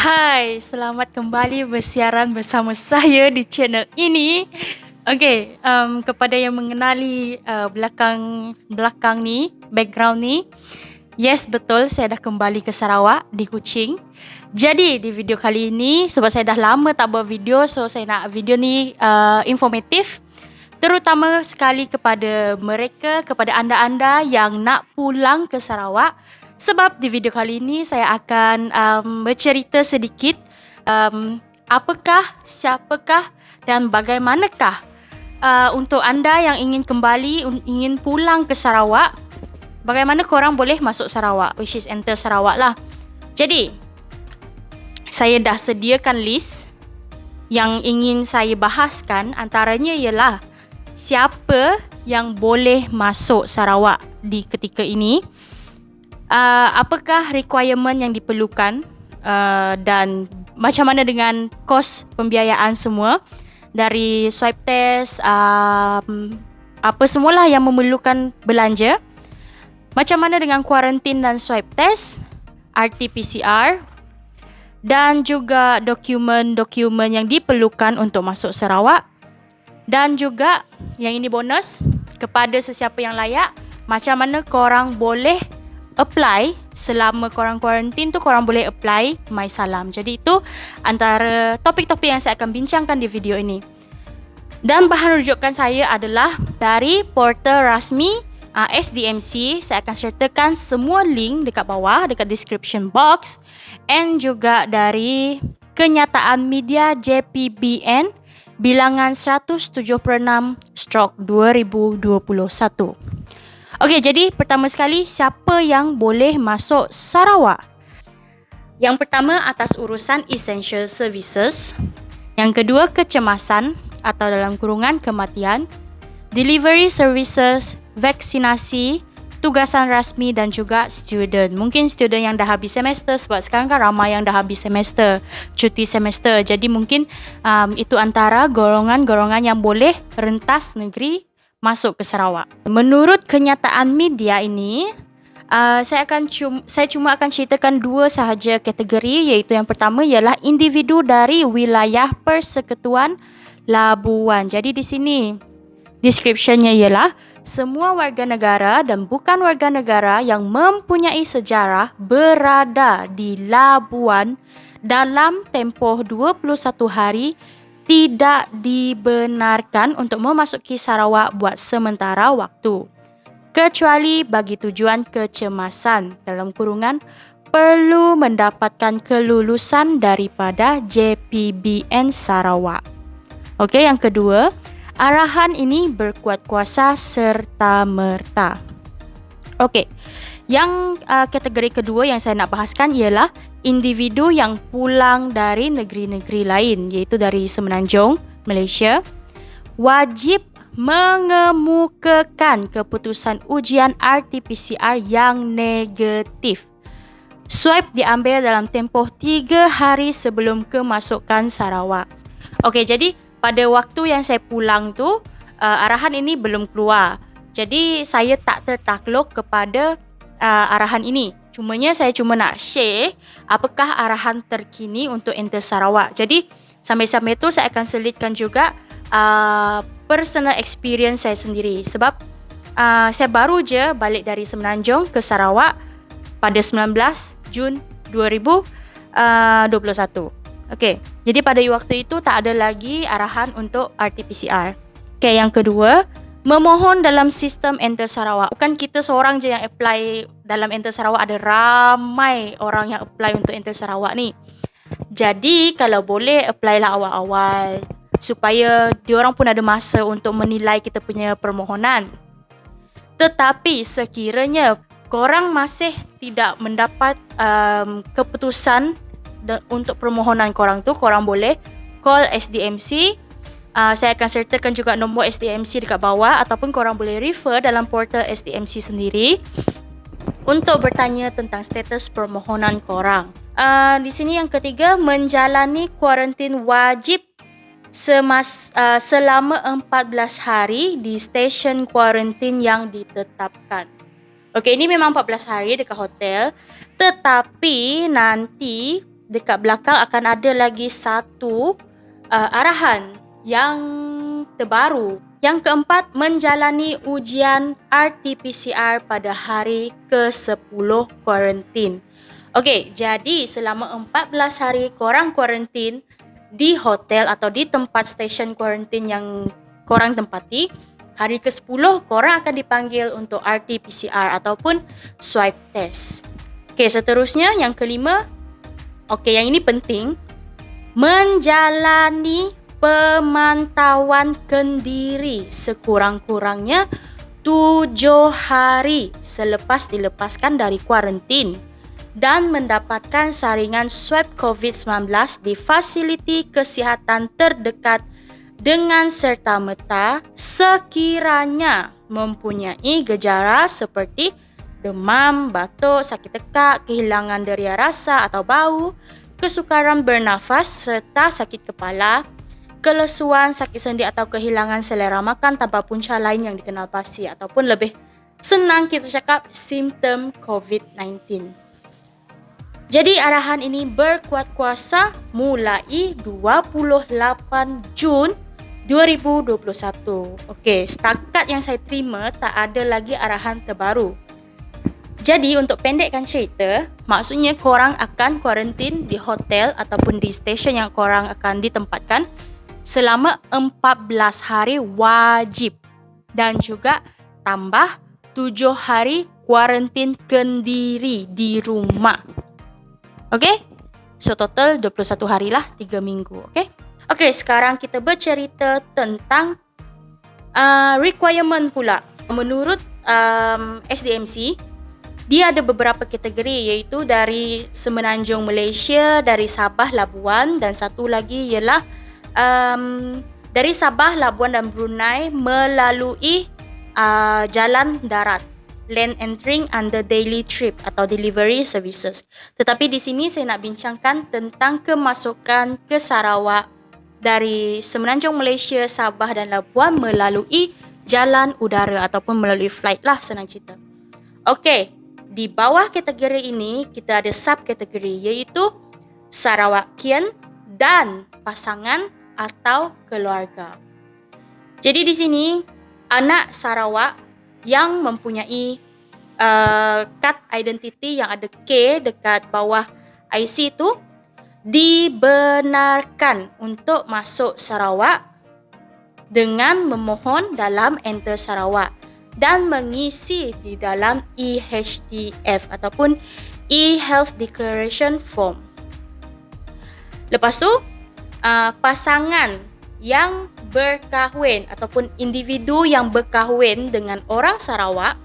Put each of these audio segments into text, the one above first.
Hai, selamat kembali bersiaran bersama saya di channel ini. Okey, kepada yang mengenali belakang ni, background ni, yes betul saya dah kembali ke Sarawak di Kuching. Jadi di video kali ini sebab saya dah lama tak buat video, so saya nak video ni informatif. Terutama sekali kepada mereka, kepada anda-anda yang nak pulang ke Sarawak. Sebab di video kali ini saya akan bercerita sedikit apakah, siapakah dan bagaimanakah untuk anda yang ingin kembali, ingin pulang ke Sarawak, bagaimana korang boleh masuk Sarawak, which is enter Sarawak lah. Jadi, saya dah sediakan list yang ingin saya bahaskan, antaranya ialah siapa yang boleh masuk Sarawak di ketika ini, apakah requirement yang diperlukan, dan macam mana dengan kos pembiayaan semua, dari swab test, apa semualah yang memerlukan belanja, macam mana dengan kuarantin dan swab test, RT-PCR, dan juga dokumen-dokumen yang diperlukan untuk masuk Sarawak. Dan juga yang ini bonus, kepada sesiapa yang layak, macam mana korang boleh apply selama korang kuarantin tu, korang boleh apply MySalam. Jadi itu antara topik-topik yang saya akan bincangkan di video ini. Dan bahan rujukan saya adalah dari portal rasmi SDMC. Saya akan sertakan semua link dekat bawah, dekat description box, and juga dari kenyataan media JPBN bilangan 176/2021. Okey, jadi pertama sekali, siapa yang boleh masuk Sarawak? Yang pertama, atas urusan essential services. Yang kedua, kecemasan atau dalam kurungan kematian, delivery services, vaksinasi, tugasan rasmi dan juga student. Mungkin student yang dah habis semester, sebab sekarang kan ramai yang dah habis semester, cuti semester. Jadi mungkin itu antara golongan-golongan yang boleh rentas negeri masuk ke Sarawak. Menurut kenyataan media ini, saya cuma akan ceritakan dua sahaja kategori, iaitu yang pertama ialah individu dari wilayah Persekutuan Labuan. Jadi di sini descriptionnya ialah semua warga negara dan bukan warga negara yang mempunyai sejarah berada di Labuan dalam tempoh 21 hari tidak dibenarkan untuk memasuki Sarawak buat sementara waktu, kecuali bagi tujuan kecemasan, dalam kurungan perlu mendapatkan kelulusan daripada JPBN Sarawak. Okey, yang kedua, arahan ini berkuat kuasa serta-merta. Okey, yang kategori kedua yang saya nak bahaskan ialah individu yang pulang dari negeri-negeri lain, iaitu dari Semenanjung, Malaysia, wajib mengemukakan keputusan ujian RT-PCR yang negatif. Swab diambil dalam tempoh 3 hari sebelum kemasukan Sarawak. Okey, jadi pada waktu yang saya pulang tu, arahan ini belum keluar. Jadi saya tak tertakluk kepada arahan ini. Cumanya saya cuma nak share apakah arahan terkini untuk enter Sarawak. Jadi sambil-sambil tu saya akan selitkan juga personal experience saya sendiri. Sebab saya baru je balik dari Semenanjung ke Sarawak pada 19 Jun 2021. Okey, jadi pada waktu itu tak ada lagi arahan untuk RT-PCR. Okey, yang kedua, memohon dalam sistem Enter Sarawak. Bukan kita seorang je yang apply dalam Enter Sarawak, ada ramai orang yang apply untuk Enter Sarawak ni. Jadi kalau boleh apply lah awal-awal, supaya diorang pun ada masa untuk menilai kita punya permohonan. Tetapi sekiranya korang masih tidak mendapat keputusan untuk permohonan korang tu, korang boleh call SDMC. Saya akan sertakan juga nombor SDMC dekat bawah, ataupun korang boleh refer dalam portal SDMC sendiri untuk bertanya tentang status permohonan korang. Di sini yang ketiga, menjalani kuarantin wajib selama 14 hari di stesen kuarantin yang ditetapkan. Okey, ini memang 14 hari dekat hotel, tetapi nanti dekat belakang akan ada lagi satu arahan yang terbaru. Yang keempat, menjalani ujian RT-PCR pada hari ke-10 kuarantin. Okey, jadi selama 14 hari korang kuarantin di hotel atau di tempat stesen kuarantin yang korang tempati, hari ke-10 korang akan dipanggil untuk RT-PCR ataupun swab test. Okey, seterusnya yang kelima, yang ini penting, menjalani pemantauan kendiri sekurang-kurangnya 7 hari selepas dilepaskan dari kuarantin dan mendapatkan saringan swab COVID-19 di fasiliti kesihatan terdekat dengan serta-merta sekiranya mempunyai gejala seperti demam, batuk, sakit tekak, kehilangan deria rasa atau bau, kesukaran bernafas serta sakit kepala, kelesuan, sakit sendi atau kehilangan selera makan tanpa punca lain yang dikenal pasti ataupun lebih senang kita cakap simptom COVID-19. Jadi arahan ini berkuat kuasa mulai 28 Jun 2021. Okey, setakat yang saya terima tak ada lagi arahan terbaru. Jadi untuk pendekkan cerita, maksudnya korang akan kuarantin di hotel ataupun di stesen yang korang akan ditempatkan selama 14 hari wajib dan juga tambah 7 hari kuarantin kendiri di rumah. Okey? So total 21 hari lah, 3 minggu. Okey, sekarang kita bercerita tentang requirement pula. Menurut SDMC, dia ada beberapa kategori iaitu dari Semenanjung Malaysia, dari Sabah, Labuan dan satu lagi ialah dari Sabah, Labuan dan Brunei melalui jalan darat, land entering under daily trip atau delivery services. Tetapi di sini saya nak bincangkan tentang kemasukan ke Sarawak dari Semenanjung Malaysia, Sabah dan Labuan melalui jalan udara ataupun melalui flight lah, senang cerita. Okey, di bawah kategori ini kita ada subkategori iaitu Sarawakian dan pasangan atau keluarga. Jadi di sini anak Sarawak yang mempunyai kad identiti yang ada K dekat bawah IC itu dibenarkan untuk masuk Sarawak dengan memohon dalam Enter Sarawak dan mengisi di dalam EHDF ataupun E-Health Declaration Form. Lepas tu, pasangan yang berkahwin ataupun individu yang berkahwin dengan orang Sarawak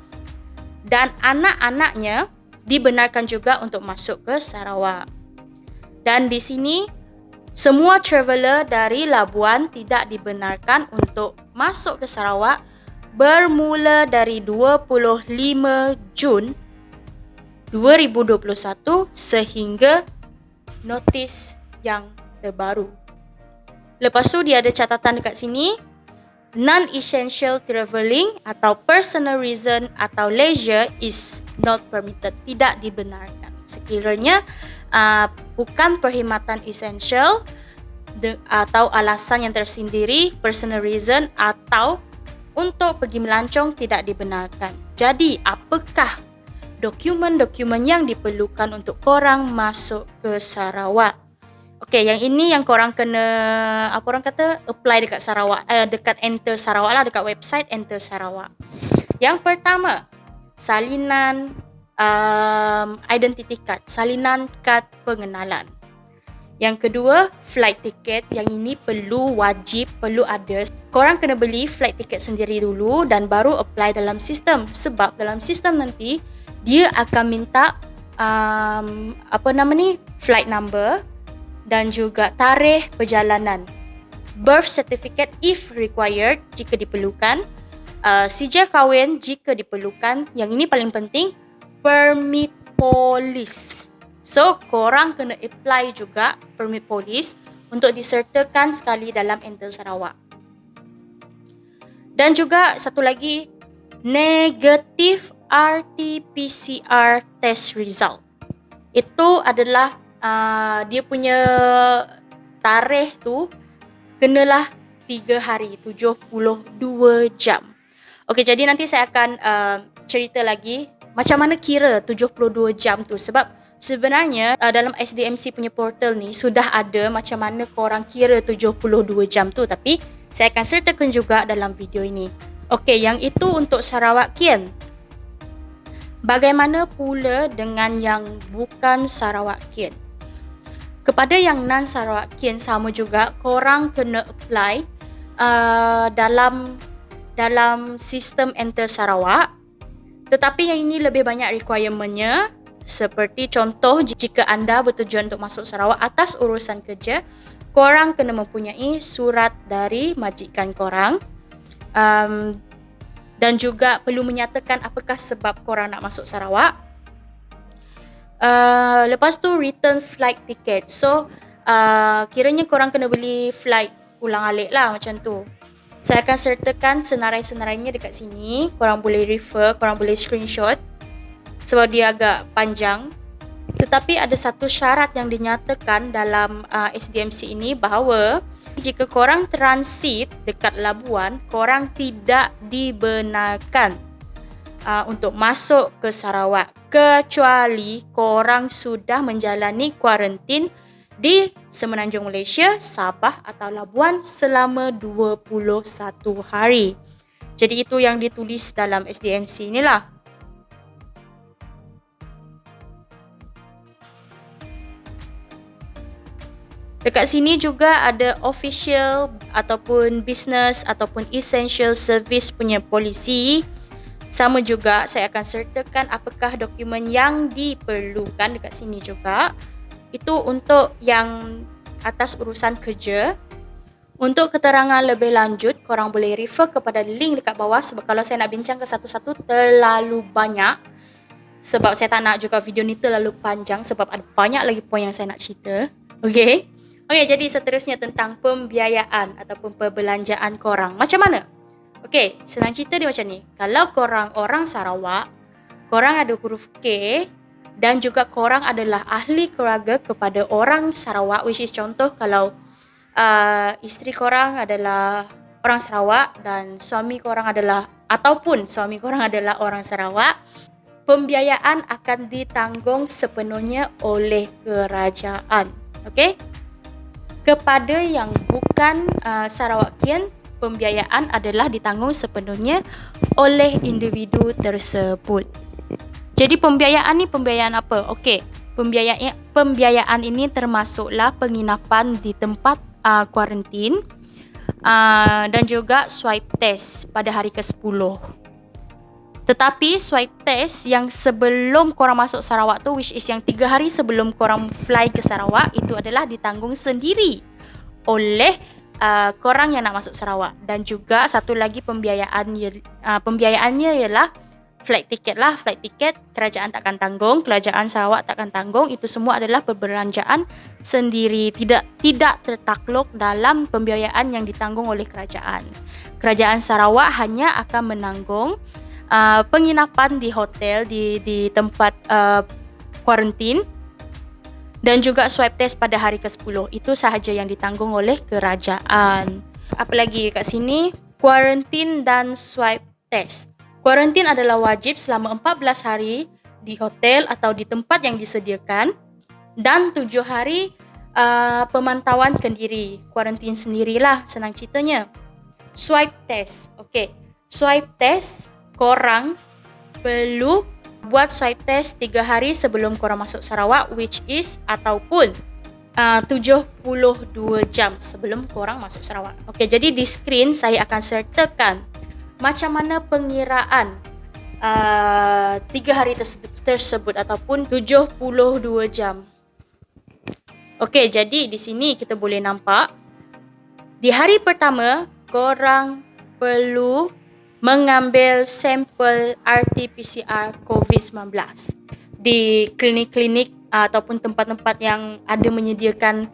dan anak-anaknya dibenarkan juga untuk masuk ke Sarawak. Dan di sini, semua traveller dari Labuan tidak dibenarkan untuk masuk ke Sarawak bermula dari 25 Jun 2021 sehingga notis yang terbaru. Lepas tu dia ada catatan dekat sini, non-essential travelling atau personal reason atau leisure is not permitted, tidak dibenarkan. Sekiranya bukan perkhidmatan essential atau alasan yang tersendiri, personal reason atau untuk pergi melancong tidak dibenarkan. Jadi, apakah dokumen-dokumen yang diperlukan untuk korang masuk ke Sarawak? Okey, yang ini yang korang kena, apa orang kata, apply dekat Sarawak, dekat Enter Sarawak lah, dekat website Enter Sarawak. Yang pertama, salinan identity card, salinan kad pengenalan. Yang kedua, flight ticket. Yang ini perlu, wajib, perlu ada. Korang kena beli flight ticket sendiri dulu dan baru apply dalam sistem. Sebab dalam sistem nanti, dia akan minta flight number dan juga tarikh perjalanan. Birth certificate if required, jika diperlukan. Sijil kahwin jika diperlukan. Yang ini paling penting, permit polis. So, korang kena apply juga permit polis untuk disertakan sekali dalam Enter Sarawak. Dan juga satu lagi, negative RT-PCR test result. Itu adalah dia punya tarikh tu kenalah 3 hari, 72 jam. Okey, jadi nanti saya akan cerita lagi macam mana kira 72 jam tu, sebab sebenarnya dalam SDMC punya portal ni sudah ada macam mana korang kira 72 jam tu, tapi saya akan sertakan juga dalam video ini. Okey, yang itu untuk Sarawak Kian. Bagaimana pula dengan yang bukan Sarawak Kian? Kepada yang non Sarawak Kian sama juga, korang kena apply dalam sistem Enter Sarawak. Tetapi yang ini lebih banyak requirement-nya. Seperti contoh, jika anda bertujuan untuk masuk Sarawak atas urusan kerja, korang kena mempunyai surat dari majikan korang. Dan juga perlu menyatakan apakah sebab korang nak masuk Sarawak. Lepas tu return flight ticket. So kiranya korang kena beli flight ulang alik lah macam tu. Saya akan sertakan senarai-senarainya dekat sini. Korang boleh refer, korang boleh screenshot sebab dia agak panjang. Tetapi ada satu syarat yang dinyatakan dalam SDMC ini, bahawa jika korang transit dekat Labuan, korang tidak dibenarkan untuk masuk ke Sarawak kecuali korang sudah menjalani kuarantin di Semenanjung Malaysia, Sabah atau Labuan selama 21 hari. Jadi itu yang ditulis dalam SDMC inilah. Dekat sini juga ada official ataupun business ataupun essential service punya polisi. Sama juga saya akan sertakan apakah dokumen yang diperlukan dekat sini juga. Itu untuk yang atas urusan kerja. Untuk keterangan lebih lanjut, korang boleh refer kepada link dekat bawah, sebab kalau saya nak bincang ke satu-satu terlalu banyak. Sebab saya tak nak juga video ni terlalu panjang, sebab ada banyak lagi poin yang saya nak cerita. Okay? Okey, jadi seterusnya tentang pembiayaan ataupun perbelanjaan korang. Macam mana? Okey, senang cerita dia macam ni. Kalau korang orang Sarawak, korang ada huruf K dan juga korang adalah ahli keluarga kepada orang Sarawak, which is contoh kalau isteri korang adalah orang Sarawak dan suami korang adalah orang Sarawak, pembiayaan akan ditanggung sepenuhnya oleh kerajaan. Okey? Kepada yang bukan Sarawakian, pembiayaan adalah ditanggung sepenuhnya oleh individu tersebut. Jadi pembiayaan ni pembiayaan apa? Okey, pembiayaan ini termasuklah penginapan di tempat kuarantin dan juga swipe test pada hari ke-10. Tetapi swipe test yang sebelum korang masuk Sarawak tu, which is yang 3 hari sebelum korang fly ke Sarawak, itu adalah ditanggung sendiri oleh korang yang nak masuk Sarawak. Dan juga satu lagi pembiayaannya ialah flight ticket lah. Flight ticket kerajaan takkan tanggung, kerajaan Sarawak takkan tanggung. Itu semua adalah perbelanjaan sendiri, tidak tertakluk dalam pembiayaan yang ditanggung oleh kerajaan. Kerajaan Sarawak hanya akan menanggung penginapan di hotel, di tempat kuarantin dan juga swab test pada hari ke-10. Itu sahaja yang ditanggung oleh kerajaan. Apa lagi kat sini? Kuarantin dan swab test. Kuarantin adalah wajib selama 14 hari di hotel atau di tempat yang disediakan dan 7 hari pemantauan kendiri. Kuarantin sendirilah, senang ceritanya. Swab test. Okey. Swab test, korang perlu buat swab test 3 hari sebelum korang masuk Sarawak, which is ataupun 72 jam sebelum korang masuk Sarawak. Okey, jadi di skrin saya akan sertakan macam mana pengiraan 3 hari tersebut ataupun 72 jam. Okey, jadi di sini kita boleh nampak di hari pertama korang perlu mengambil sampel RT-PCR COVID-19 di klinik-klinik ataupun tempat-tempat yang ada menyediakan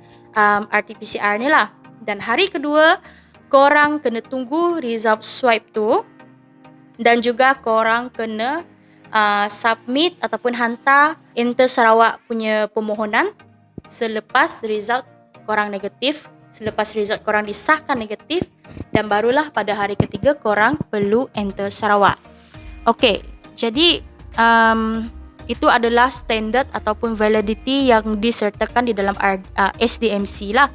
RT-PCR ni lah. Dan hari kedua, korang kena tunggu result swipe tu dan juga korang kena submit ataupun hantar Enter Sarawak punya permohonan selepas result korang negatif, selepas result korang disahkan negatif, dan barulah pada hari ketiga korang perlu enter Sarawak. Okey, jadi itu adalah standard ataupun validity yang disertakan di dalam SDMC lah.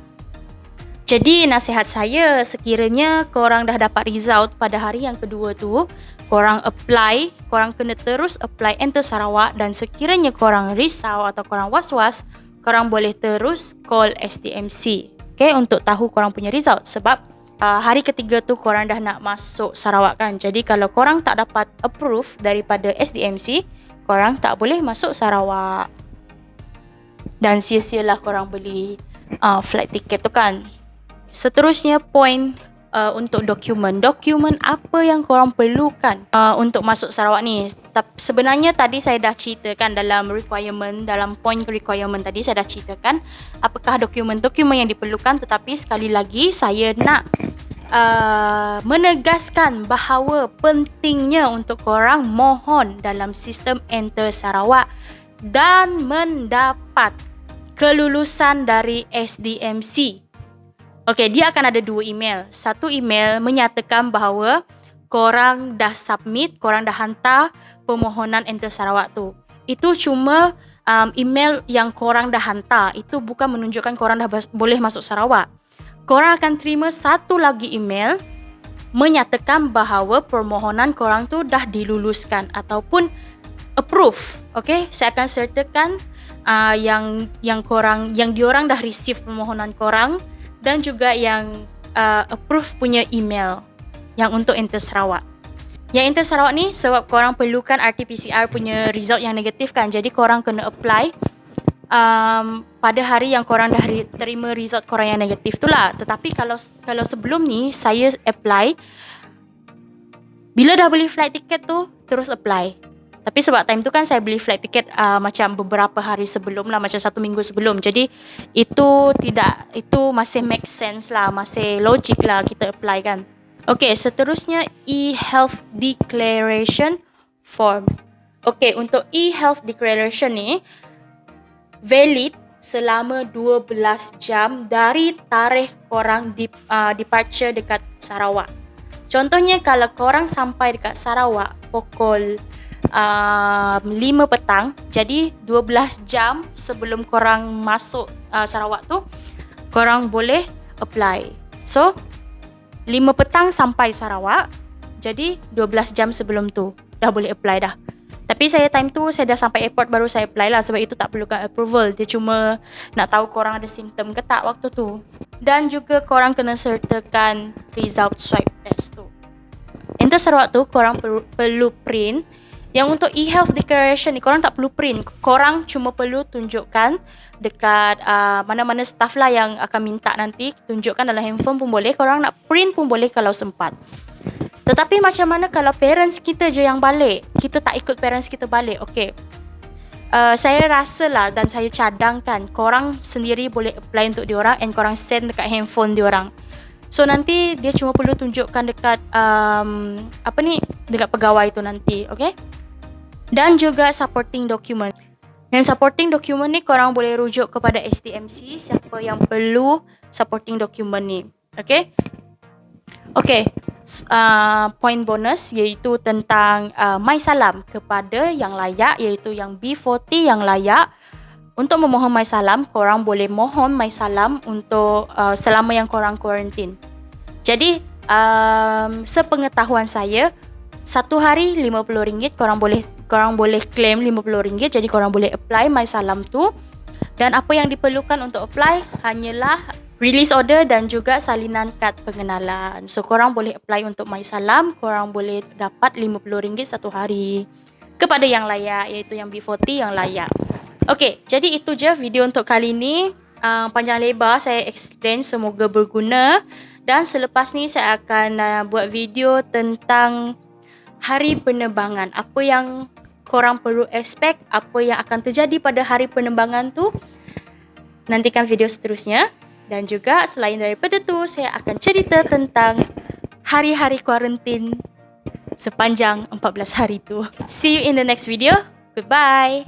Jadi nasihat saya, sekiranya korang dah dapat result pada hari yang kedua tu, korang apply, korang kena terus apply enter Sarawak, dan sekiranya korang risau atau korang was-was, korang boleh terus call SDMC, okay, untuk tahu korang punya result. Sebab hari ketiga tu korang dah nak masuk Sarawak kan. Jadi kalau korang tak dapat approve daripada SDMC, korang tak boleh masuk Sarawak. Dan sia-sialah korang beli flight ticket tu kan. Seterusnya point untuk dokumen. Dokumen apa yang korang perlukan untuk masuk Sarawak ni? Sebenarnya tadi saya dah ceritakan dalam requirement, dalam point requirement tadi saya dah ceritakan apakah dokumen-dokumen yang diperlukan, tetapi sekali lagi saya nak menegaskan bahawa pentingnya untuk korang mohon dalam sistem enter Sarawak dan mendapat kelulusan dari SDMC. Okey, dia akan ada 2 email. Satu email menyatakan bahawa korang dah submit, korang dah hantar permohonan enter Sarawak tu. Itu cuma email yang korang dah hantar. Itu bukan menunjukkan korang dah boleh masuk Sarawak. Korang akan terima satu lagi email menyatakan bahawa permohonan korang tu dah diluluskan ataupun approve. Okey, saya akan sertakan yang diorang dah receive permohonan korang, dan juga yang approve punya email yang untuk enter Sarawak. Yang enter Sarawak ni sebab korang perlukan RT-PCR punya result yang negatif kan. Jadi korang kena apply pada hari yang korang dah terima result korang yang negatif tu lah. Tetapi kalau sebelum ni saya apply, bila dah beli flight ticket tu terus apply. Tapi sebab time tu kan saya beli flight ticket macam beberapa hari sebelum lah, macam 1 minggu sebelum. Jadi itu masih make sense lah, masih logik lah kita apply kan. Okay, seterusnya e-health declaration form. Okay, untuk e-health declaration ni valid selama 12 jam dari tarikh korang departure dekat Sarawak. Contohnya kalau korang sampai dekat Sarawak pukul 5 petang, jadi 12 jam sebelum korang masuk Sarawak tu korang boleh apply. So 5 petang sampai Sarawak, jadi 12 jam sebelum tu dah boleh apply dah. Tapi saya time tu saya dah sampai airport baru saya apply lah, sebab itu tak perlukan approval. Dia cuma nak tahu korang ada simptom ke tak waktu tu. Dan juga korang kena sertakan result swab test tu. Enter Sarawak tu korang perlu print. Yang untuk e-health declaration ni korang tak perlu print. Korang cuma perlu tunjukkan dekat mana-mana staff lah yang akan minta nanti. Tunjukkan dalam handphone pun boleh. Korang nak print pun boleh kalau sempat. Tetapi macam mana kalau parents kita je yang balik? Kita tak ikut parents kita balik. Okay. Saya rasa lah dan saya cadangkan korang sendiri boleh apply untuk diorang and korang send dekat handphone diorang. So nanti dia cuma perlu tunjukkan dekat dekat pegawai tu nanti, okay? Dan juga supporting document. Yang supporting document ni korang boleh rujuk kepada SDMC siapa yang perlu supporting document ni, okay? Okay, point bonus iaitu tentang MySalam kepada yang layak, iaitu yang B40 yang layak. Untuk memohon MySalam, korang boleh mohon MySalam untuk selama yang korang quarantine. Jadi, sepengetahuan saya, 1 hari RM50 korang boleh claim RM50. Jadi korang boleh apply MySalam tu. Dan apa yang diperlukan untuk apply hanyalah release order dan juga salinan kad pengenalan. So korang boleh apply untuk MySalam, korang boleh dapat RM50 1 hari. Kepada yang layak, iaitu yang B40 yang layak. Okey, jadi itu je video untuk kali ni. Panjang lebar saya explain, semoga berguna. Dan selepas ni saya akan buat video tentang hari penerbangan. Apa yang korang perlu expect, apa yang akan terjadi pada hari penerbangan tu. Nantikan video seterusnya. Dan juga selain daripada tu, saya akan cerita tentang hari-hari kuarantin sepanjang 14 hari tu. See you in the next video. Goodbye.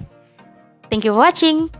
Thank you for watching.